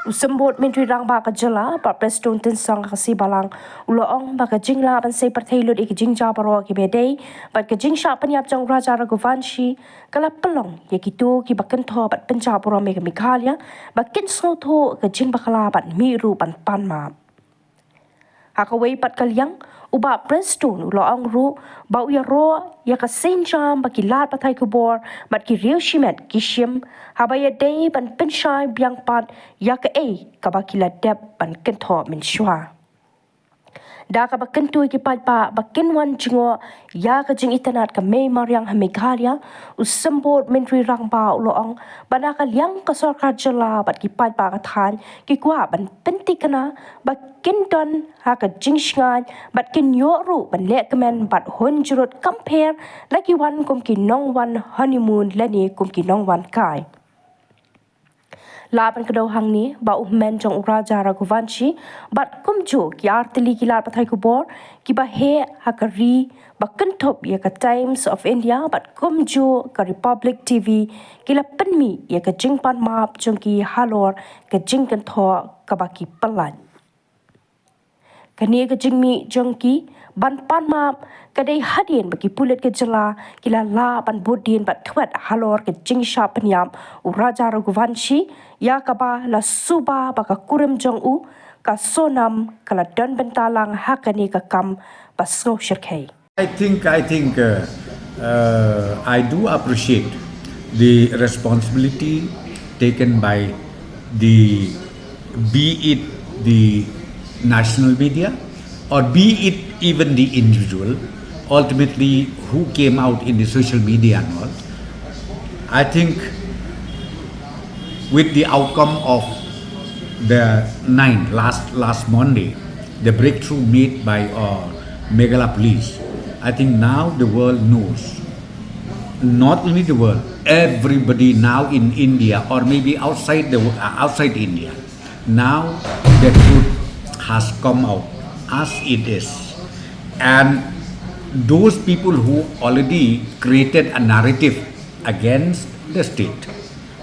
Usembut Menteri Rang Baka Jala, Pak Preston Tensang Kasi Balang, Uloong Baka Jingla Ban Say Pyrthei Lut Ik Jingja Baro Ki Ïadei, Bat Ke Jingsha Penyap Jang Raja Raghuvanshi, Kala Pelong Yakitu Ki Bakan Tho Bat Penja Baro Mega Mikalia, Bakin Snoto Ke Jing Bakala Bat Miru Ban Panmab. Hakaway Pat Kalyang, Uba Preston Uloong Ru, Bau ïaroh Ya Ka Senjam Baki Lat Patai Khubor, Bat Ki Riew Shimet Kishim, Haba ïadei Ban Penshai Biang Pat, Ya Ka Kabaki Ladep Ban Kynthup Min Shwa. Da ka bakin tu ki paidbah bakin wan jingo ya ka jing tnad ka mei mariang hamikalia usembut Menteri Rang Ba uloong banaka liang ka sorkar jala bat ki paidbah ka than ki kwa ban penti kana bakin don ha ka jing sngai bat kin ïaroh ban le kemen bat hun jurut compare lagi wan kum ki nong wan honeymoon lani kum ki nong wan kai. Laban kedau hang ni, ba men jong Raja Raghuvanshi, bat kumju ki artili ki lat pathai khubor, ki ba he hakari, ba kynhup ya ka Times of India, bat kumju ka Republic TV, ki la penmi ya ka jingpanmab jong ki halor, ka jingkantho ka ba ki pelan. Kani ka jingmi jong ki ban panmab kadai hadin bagi pulit ke jela kila la ban budin bat thwat halor ke jingsha penyam Raja Raghuvanshi ya kaba la suba baka kurim jong u ka sonam kala don bentalang hakani ka kam basro shirkei. I think I do appreciate the responsibility taken by be it the national media or be it even the individual, ultimately who came out in the social media and all. I think with the outcome of the 9th, last Monday, the breakthrough made by Meghalaya police, I think now the world knows, not only the world, everybody now in India or maybe outside India, now the truth has come out as it is, and those people who already created a narrative against the state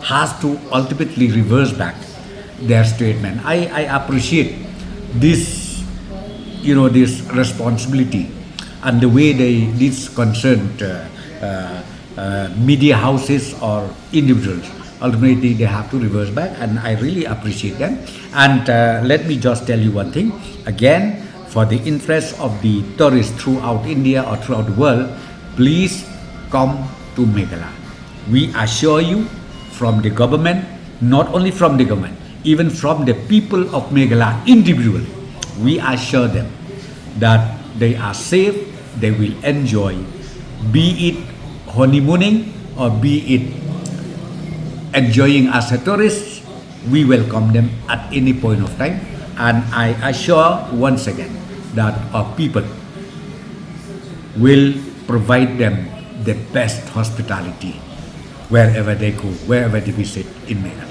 has to ultimately reverse back their statement. I appreciate this, this responsibility and the way these concerned media houses or individuals, ultimately they have to reverse back, and I really appreciate them. And let me just tell you one thing again, for the interest of the tourists throughout India or throughout the world, please come to Meghalaya. We assure you from the government, not only from the government, even from the people of Meghalaya individually, we assure them that they are safe, they will enjoy, be it honeymooning or be it enjoying as a tourist. We welcome them at any point of time, and I assure once again that our people will provide them the best hospitality wherever they go, wherever they visit in Meghalaya.